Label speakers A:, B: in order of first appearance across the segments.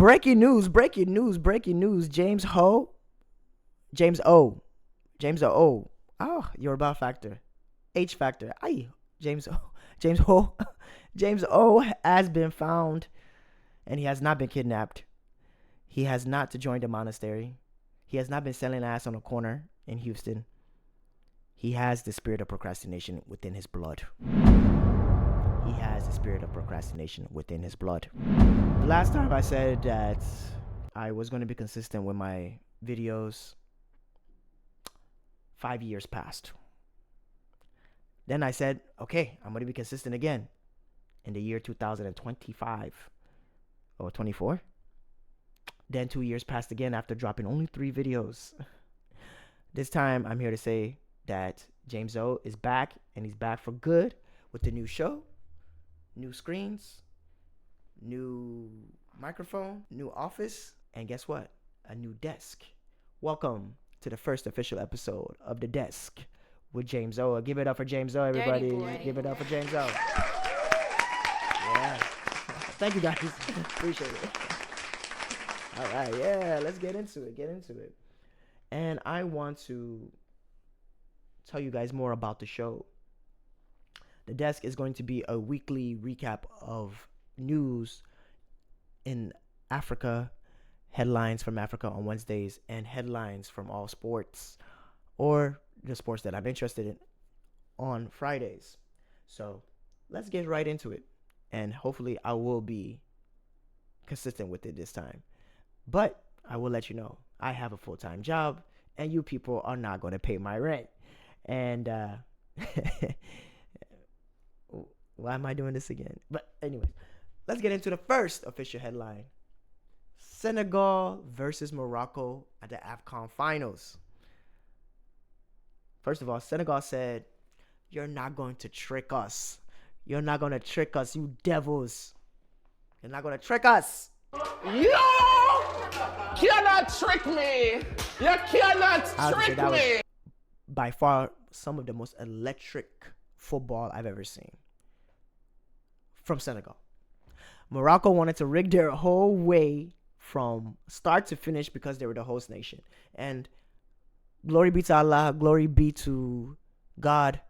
A: breaking news. James O. Oh, you're about factor. H factor. Aye. James O. James O has been found, and he has not been kidnapped. He has not joined a monastery. He has not been selling ass on a corner in Houston. He has the spirit of procrastination within his blood. The last time I said that I was going to be consistent with my videos, 5 years passed. Then I said, okay, I'm going to be consistent again in the year 2025 or 24. Then 2 years passed again after dropping only 3 videos. This time I'm here to say that James O is back, and he's back for good with the new show, new screens, new microphone, new office, and guess what? A new desk. Welcome to the first official episode of The Desk with James O. Give it up for James O, everybody. Give it up for James O. Yeah. Thank you, guys. Appreciate it. All right, yeah, let's get into it. And I want to tell you guys more about the show. The Desk is going to be a weekly recap of news in Africa, headlines from Africa on Wednesdays, and headlines from all sports or the sports that I'm interested in on Fridays. So let's get right into it. And hopefully I will be consistent with it this time. But I will let you know, I have a full-time job, and you people are not going to pay my rent. And why am I doing this again? But anyways, let's get into the first official headline. Senegal versus Morocco at the AFCON finals. First of all, Senegal said, "You're not going to trick us. You're not going to trick us, you devils. You're not going to trick us.
B: You cannot trick me. You cannot trick me."
A: By far, some of the most electric football I've ever seen from Senegal. Morocco wanted to rig their whole way from start to finish because they were the host nation. And glory be to Allah, glory be to God,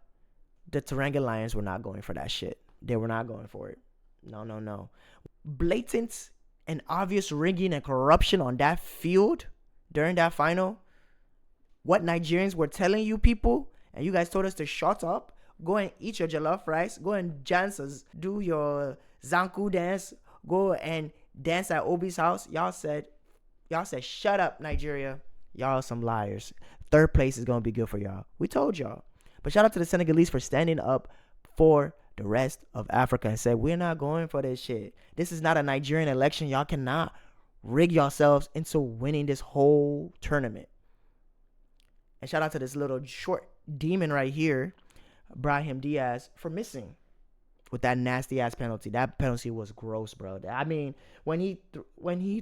A: the Teranga Lions were not going for that shit. They were not going for it. No. Blatant and obvious rigging and corruption on that field during that final. What Nigerians were telling you people, and you guys told us to shut up, go and eat your jollof rice, go and dance, do your Zanku dance, go and dance at Obi's house. Y'all said, shut up, Nigeria. Y'all some liars. Third place is going to be good for y'all. We told y'all. But shout out to the Senegalese for standing up for the rest of Africa and said, we're not going for this shit. This is not a Nigerian election. Y'all cannot rig yourselves into winning this whole tournament. And shout out to this little short demon right here, Brahim Diaz, for missing with that nasty ass penalty. That penalty was gross, bro. I mean, when he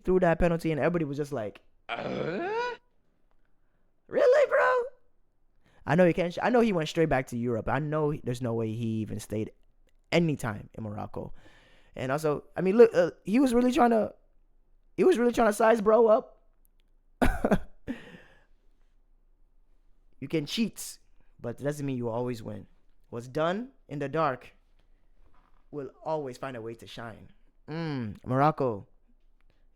A: threw that penalty and everybody was just like, really, bro? I know he can't. I know he went straight back to Europe. I know there's no way he even stayed any time in Morocco. And also, I mean, look, he was really trying to size bro up. You can cheat, but it doesn't mean you always win. What's done in the dark will always find a way to shine. Morocco,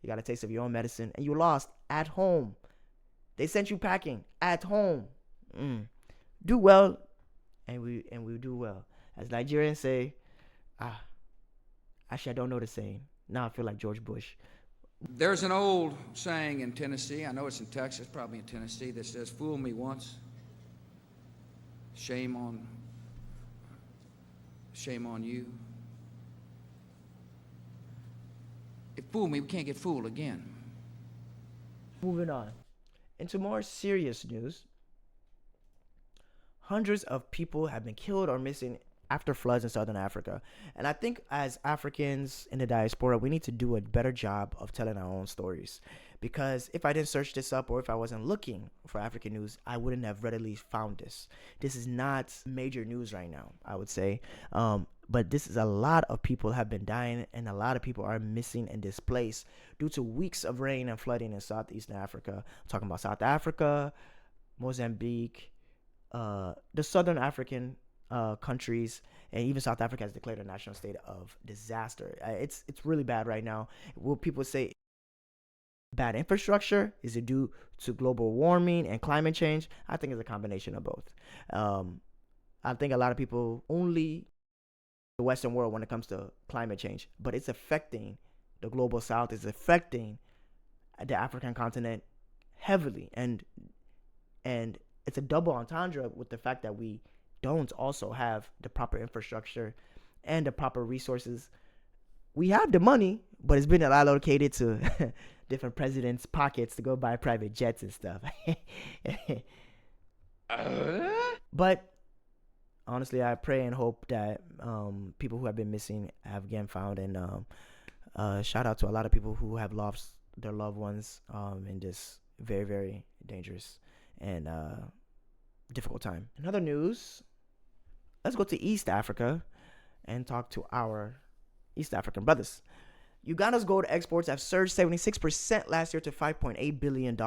A: you got a taste of your own medicine, and you lost at home. They sent you packing at home. Do well, and we do well. As Nigerians say, actually I don't know the saying. Now I feel like George Bush.
C: There's an old saying in Tennessee, I know it's in Texas, probably in Tennessee, that says, "Fool me once, shame on you. If fool me, we can't get fooled again."
A: Moving on. Into more serious news. Hundreds of people have been killed or missing after floods in southern Africa. And I think as Africans in the diaspora, we need to do a better job of telling our own stories. Because if I didn't search this up, or if I wasn't looking for African news, I wouldn't have readily found this. This is not major news right now, I would say. But this is a lot of people have been dying, and a lot of people are missing and displaced due to weeks of rain and flooding in Southeastern Africa. I'm talking about South Africa, Mozambique, the Southern African countries, and even South Africa has declared a national state of disaster. It's really bad right now. Will people say bad infrastructure? Is it due to global warming and climate change? I think it's a combination of both. I think a lot of people only the Western world when it comes to climate change, but it's affecting the global South. It's affecting the African continent heavily, and it's a double entendre with the fact that we don't also have the proper infrastructure and the proper resources. We have the money, but it's been allocated to different presidents' pockets to go buy private jets and stuff. But honestly, I pray and hope that people who have been missing have again found, and shout out to a lot of people who have lost their loved ones in this very, very dangerous and difficult time. In other news, let's go to East Africa and talk to our East African brothers. Uganda's gold exports have surged 76% last year to $5.8 billion.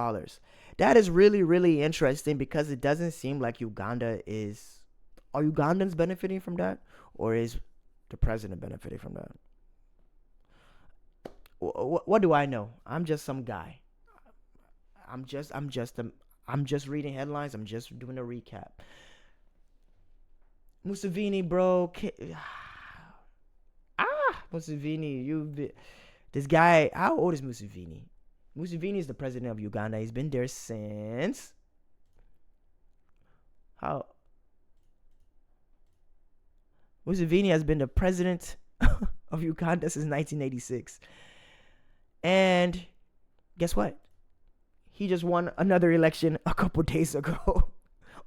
A: That is really, really interesting because it doesn't seem like Uganda is... Are Ugandans benefiting from that? Or is the president benefiting from that? What do I know? I'm just some guy. I'm just reading headlines. I'm just doing a recap. Museveni, bro. Museveni, this guy, how old is Museveni? Museveni is the president of Uganda. He's been there since... Museveni has been the president of Uganda since 1986. And guess what? He just won another election a couple days ago.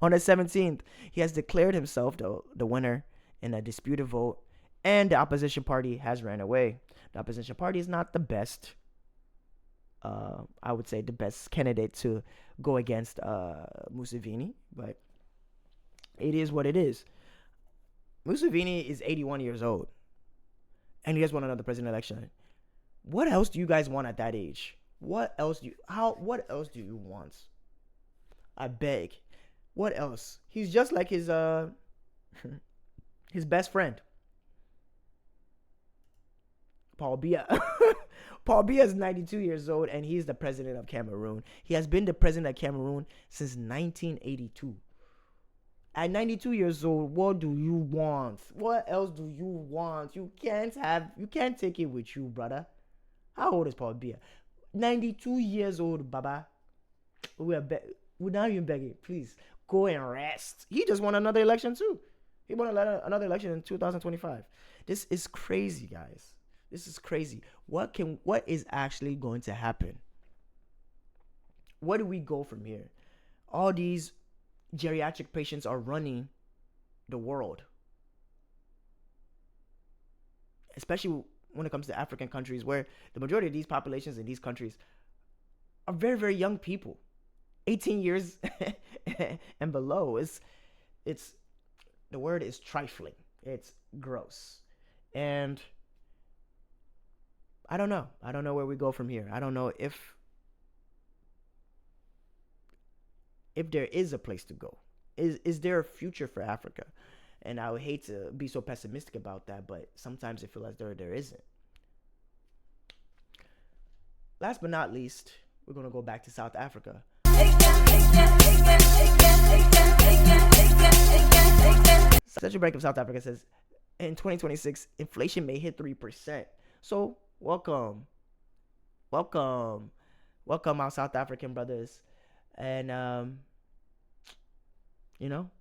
A: On the 17th, he has declared himself the winner in a disputed vote, and the opposition party has ran away. The opposition party is not the best, I would say, the best candidate to go against Museveni, but it is what it is. Museveni is 81 years old, and he has won another president election. What else do you guys want at that age? What else do you want? I beg. What else? He's just like his best friend, Paul Biya. Paul Biya is 92 years old, and he's the president of Cameroon. He has been the president of Cameroon since 1982. At 92 years old, what do you want? What else do you want? You can't take it with you, brother. How old is Paul Biya? 92 years old, Baba. We're not even begging. Please, go and rest. He just won another election, too. He won another election in 2025. This is crazy, guys. This is crazy. What is actually going to happen? Where do we go from here? All these geriatric patients are running the world, especially when it comes to African countries, where the majority of these populations in these countries are very, very young people, 18 years and below. It's the word is trifling. It's gross, and I don't know where we go from here. I don't know if there is a place to go. Is there a future for Africa? And I would hate to be so pessimistic about that, but sometimes I feel like there isn't. Last but not least, we're going to go back to South Africa. Central Bank of South Africa says in 2026, inflation may hit 3%. So welcome our South African brothers. And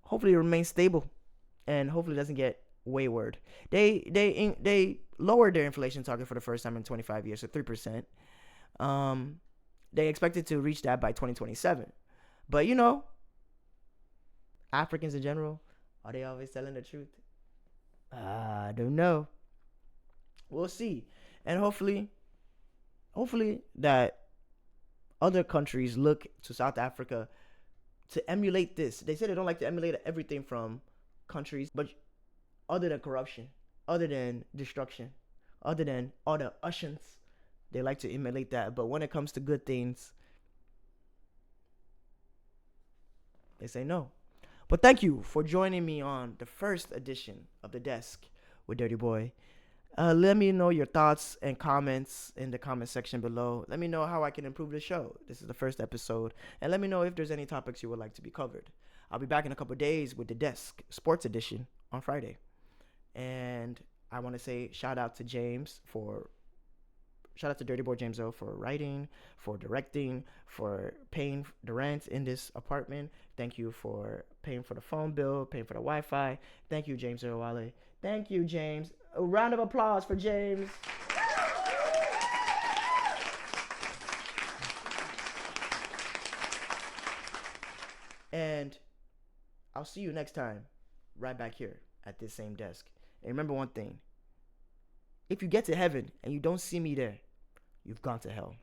A: hopefully it remains stable, and hopefully it doesn't get wayward. They lowered their inflation target for the first time in 25 years to 3%. They expected to reach that by 2027. But Africans in general, are they always telling the truth? I don't know. We'll see. And hopefully that other countries look to South Africa to emulate this. They say they don't like to emulate everything from countries, but other than corruption, other than destruction, other than all the Ushans. They like to emulate that. But when it comes to good things, they say no. But thank you for joining me on the first edition of The Desk with Dirty Boy. Let me know your thoughts and comments in the comment section below. Let me know how I can improve the show. This is the first episode. And let me know if there's any topics you would like to be covered. I'll be back in a couple days with The Desk Sports Edition on Friday. And I want to say shout out to Dirty Boy James O for writing, for directing, for paying the rent in this apartment. Thank you for paying for the phone bill, paying for the Wi-Fi. Thank you, James Wale. Thank you, James. A round of applause for James. And I'll see you next time, right back here at this same desk. And remember one thing. If you get to heaven and you don't see me there, you've gone to hell.